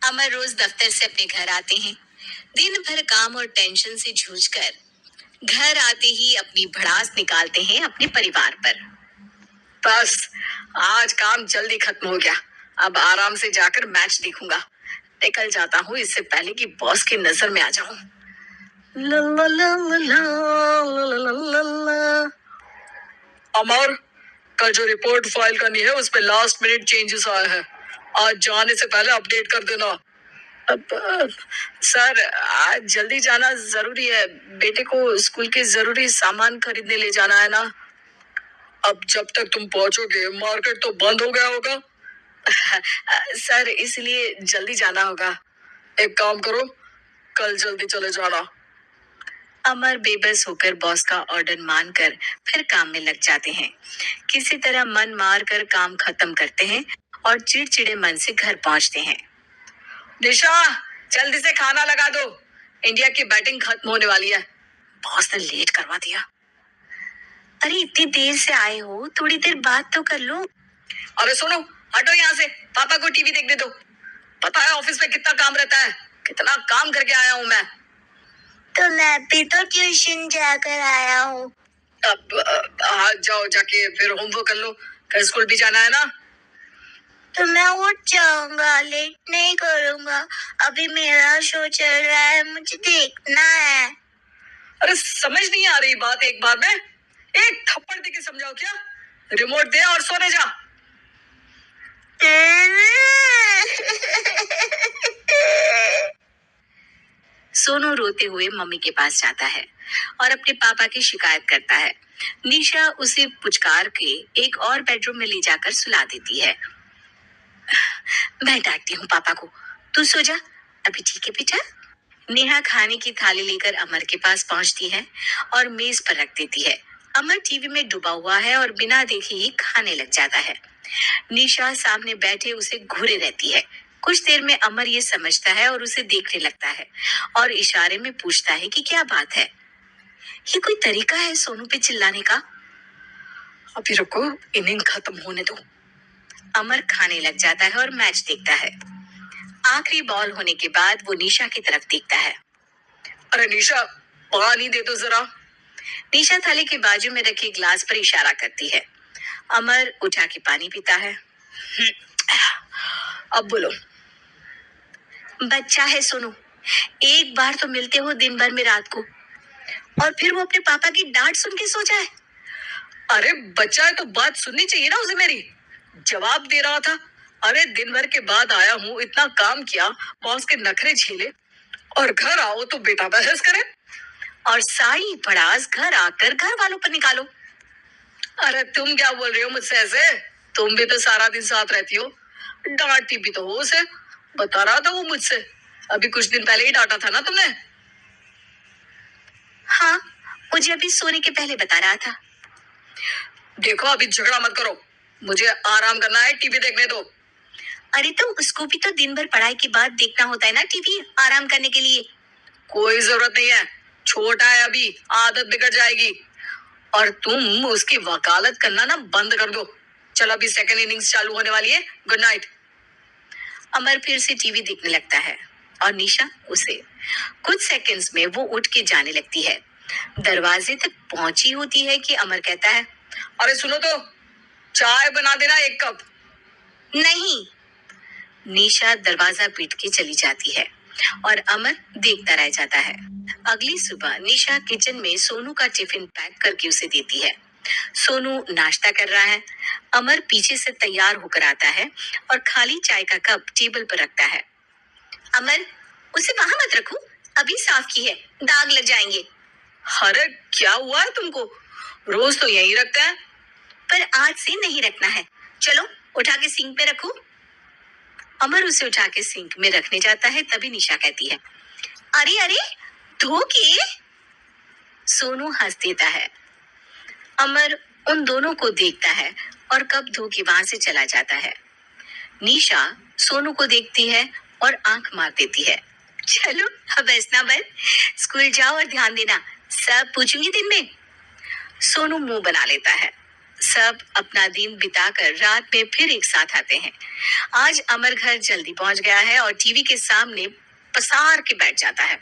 अमर रोज दफ्तर से अपने घर आते हैं। दिन भर काम और टेंशन से जूझकर घर आते ही अपनी भड़ास निकालते हैं अपने परिवार पर। बस आज काम जल्दी खत्म हो गया। अब आराम से जाकर मैच देखूंगा। निकल जाता हूँ इससे पहले कि बॉस की नजर में आ जाऊं। ला ला ला ला ला ला ला ला ला। अमर, कल जो रिपोर्ट फाइल करनी है उसमें लास्ट मिनट चेंजेस आए हैं। आज जाने से पहले अपडेट कर देना। अब सर, आज जल्दी जाना जरूरी है। बेटे को स्कूल के जरूरी सामान खरीदने ले जाना है ना। अब जब तक तुम पहुंचोगे मार्केट तो बंद हो गया होगा। सर, इसलिए जल्दी जाना होगा। एक काम करो, कल जल्दी चले जाना। अमर बेबस होकर बॉस का ऑर्डर मानकर फिर काम में लग जाते हैं। किसी तरह मन मार कर काम खत्म करते हैं और चिड़चिड़े मन से घर पहुंचते हैं। निशा, जल्दी से खाना लगा दो। इंडिया की बैटिंग खत्म होने वाली है। बॉस ने लेट करवा दिया। अरे इतनी देर से आए हो, थोड़ी देर बात तो कर लो। अरे सुनो, हटो यहाँ से। पापा को टीवी देखने दो। पता है ऑफिस में कितना काम रहता है। कितना काम करके आया हूँ मैं। तो मैं भी तो ट्यूशन जाकर आया हूँ। अब आज जाओ, जाके फिर होमवर्क कर लो। कल स्कूल भी जाना है ना। तो मैं उठ जाऊंगा, लेट नहीं करूंगा। अभी मेरा शो चल रहा है, मुझे देखना है। अरे समझ नहीं आ रही बात एक बार में। एक थप्पड़ दे के समझाओ क्या। रिमोट दे और सोने जा। सोनू रोते हुए मम्मी के पास जाता है और अपने पापा की शिकायत करता है। निशा उसे पुचकार के एक और बेडरूम में ले जाकर सुला देती है। मैं डांटती हूँ पापा को, तू सो जा। अभी ठीक है बेटा। नेहा खाने की थाली लेकर अमर के पास पहुंचती है और मेज पर रख देती है। अमर टीवी में डूबा हुआ है और बिना देखे ही खाने लग जाता है। निशा सामने बैठे उसे घूरे रहती है। कुछ देर में अमर ये समझता है और उसे देखने लगता है और इशारे में पूछता है कि क्या बात है। ये कोई तरीका है सोनू पे चिल्लाने का। अभी रुको, इनिंग खत्म होने दो। अमर खाने लग जाता है और मैच देखता है। आखिरी बॉल होने के बाद वो निशा की तरफ देखता है। अरे निशा, पानी दे दो जरा। निशा थाली के बाजू में रखे ग्लास पर इशारा करती है। अमर उठा के पानी पीता है। अब बोलो। बच्चा है सोनू, एक बार तो मिलते हो दिन भर में रात को, और फिर वो अपने पापा की डांट सुन के सो जाए। अरे बच्चा है तो बात सुननी चाहिए ना उसे मेरी। जवाब दे रहा था। अरे दिन भर के बाद आया हूँ, इतना काम किया, बॉस के नखरे झेले, और घर आओ तो बेटा बहस करे और सारी भड़ास घर आकर घर वालों पर निकालो। अरे तुम क्या बोल रही हो मुझसे ऐसे। तुम भी तो सारा दिन साथ रहती हो। डांटती भी तो हो उसे। बता रहा था वो मुझसे। अभी कुछ दिन पहले ही डांटा था ना तुमने। हाँ, मुझे अभी सोने के पहले बता रहा था। देखो अभी झगड़ा मत करो। मुझे आराम करना है, टीवी देखने दो। अरे तो उसको भी तो दिन भर पढ़ाई के बाद देखना होता है ना टीवी, आराम करने के लिए। कोई जरूरत नहीं है, छोटा है अभी, आदत बिगड़ जाएगी। और तुम उसकी वकालत करना ना बंद कर दो। चलो अभी सेकंड इनिंग्स चालू होने वाली है। Good night. अमर फिर से टीवी देखने लगता है और निशा उसे। कुछ सेकंड्स में वो उठ के जाने लगती है। दरवाजे तक पहुंची होती है कि अमर कहता है, अरे सुनो तो, चाय बना देना एक कप। नहीं। निशा दरवाजा पीट के चली जाती है और अमर देखता रह जाता है। अगली सुबह निशा किचन में सोनू का टिफिन पैक करके उसे देती है। सोनू नाश्ता कर रहा है। अमर पीछे से तैयार होकर आता है और खाली चाय का कप टेबल पर रखता है। अमर, उसे वहां मत रखो, अभी साफ की है, दाग लग जाएंगे। अरे क्या हुआ है तुमको, रोज तो यही रखता है। पर आज से नहीं रखना है। चलो उठा के सिंक पे रखो। अमर उसे उठा के सिंक में रखने जाता है, तभी निशा कहती है, अरे अरे, धो के। सोनू हंस देता है। अमर उन दोनों को देखता है और कप धो के वहां से चला जाता है। निशा सोनू को देखती है और आंख मार देती है। चलो अब हंसना बंद, स्कूल जाओ और ध्यान देना, सब पूछूंगी दिन में। सोनू मुंह बना लेता है। सब अपना दिन बिताकर रात में फिर एक साथ आते हैं। आज अमर घर जल्दी पहुंच गया है और टीवी के सामने पसार के बैठ जाता है।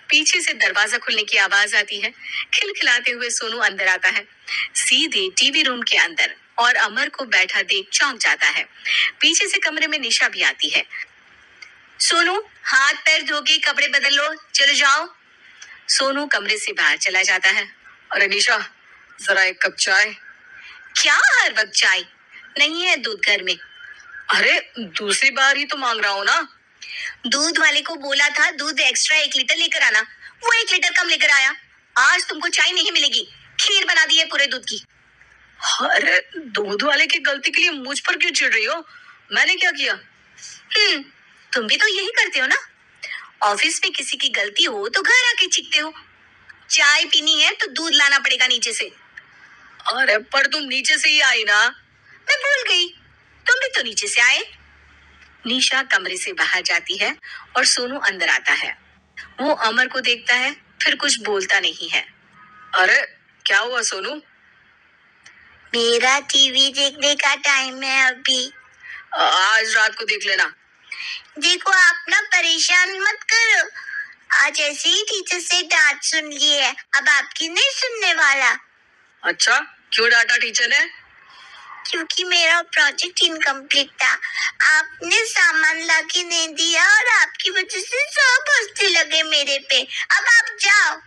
पीछे से दरवाजा खुलने की आवाज आती है। खिलखिलाते हुए सोनू अंदर आता है, सीधे टीवी रूम के अंदर, और अमर को बैठा देख चौंक जाता है। पीछे से कमरे में निशा भी आती है। सोनू, हाथ पैर धो के कपड़े बदल लो, चले जाओ। सोनू कमरे से बाहर चला जाता है। अरे निशा, जरा एक कप चाय। क्या हर वक्त चाय? नहीं है दूध घर में। अरे दूसरी बार ही तो मांग रहा हूँ ना। दूध वाले को बोला था दूध एक्स्ट्रा 1 लीटर लेकर आना, वो 1 लीटर कम लेकर आया। आज तुमको चाय नहीं मिलेगी, खीर बना दी है पूरे दूध की। अरे दूध वाले की गलती के लिए मुझ पर क्यों चिढ़ रही हो? मैंने क्या किया? तुम भी तो यही करते हो ना। ऑफिस में किसी की गलती हो तो घर आके चीखते हो। चाय पीनी है तो दूध लाना पड़ेगा नीचे से। अरे पर तुम नीचे से ही आई ना। मैं भूल गई, तुम भी तो नीचे से आए। निशा कमरे से बाहर जाती है और सोनू अंदर आता है। वो अमर को देखता है, फिर कुछ बोलता नहीं है। अरे क्या हुआ सोनू? मेरा टीवी देखने का टाइम है अभी। आज रात को देख लेना। देखो आप ना परेशान मत करो, आज ऐसे ही टीचर से डांट सुन ली है, अब आपकी नहीं सुनने वाला। अच्छा, क्यों डांटा टीचर ने? क्योंकि मेरा प्रोजेक्ट इनकम्प्लीट था, आपने सामान लाके नहीं दिया और आपकी वजह से सब हंसने लगे मेरे पे। अब आप जाओ।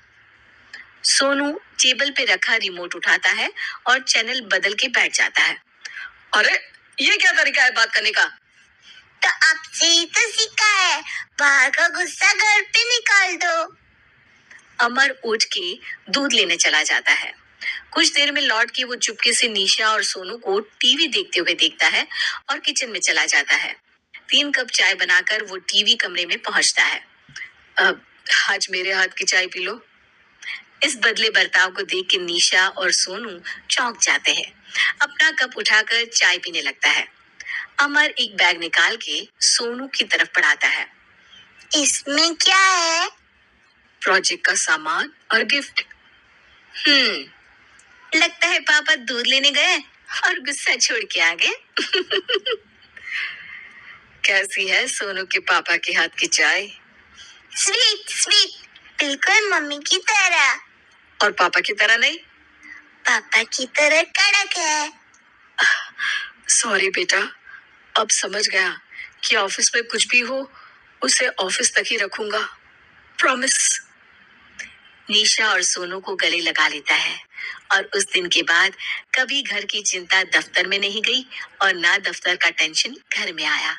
सोनू टेबल पे रखा रिमोट उठाता है और चैनल बदल के बैठ जाता है। अरे ये क्या तरीका है बात करने का? तो आपसे ही तो सीखा है, बाहर का गुस्सा घर पे निकाल दो। अमर उठ के दूध लेने चला जाता है। कुछ देर में लौट के वो चुपके से निशा और सोनू को टीवी देखते हुए देखता है और किचन में चला जाता है। 3 कप चाय बनाकर वो टीवी कमरे में पहुंचता है। अब आज मेरे हाथ की चाय पी लो। इस बदले बर्ताव को देख के निशा और सोनू चौंक जाते हैं। अपना कप उठाकर चाय पीने लगता है। अमर एक बैग निकाल के सोनू की तरफ बढ़ाता है। इसमें क्या है? प्रोजेक्ट का सामान और गिफ्ट। लगता है पापा दूध लेने गए और गुस्सा छोड़ के आ गए। कैसी है सोनू के पापा के हाथ की चाय? स्वीट स्वीट, बिल्कुल मम्मी की तरह। और पापा की तरह नहीं? पापा की तरह कड़क है। सॉरी बेटा, अब समझ गया कि ऑफिस में कुछ भी हो उसे ऑफिस तक ही रखूंगा, प्रॉमिस। निशा और सोनू को गले लगा लेता है और उस दिन के बाद कभी घर की चिंता दफ्तर में नहीं गई और ना दफ्तर का टेंशन घर में आया।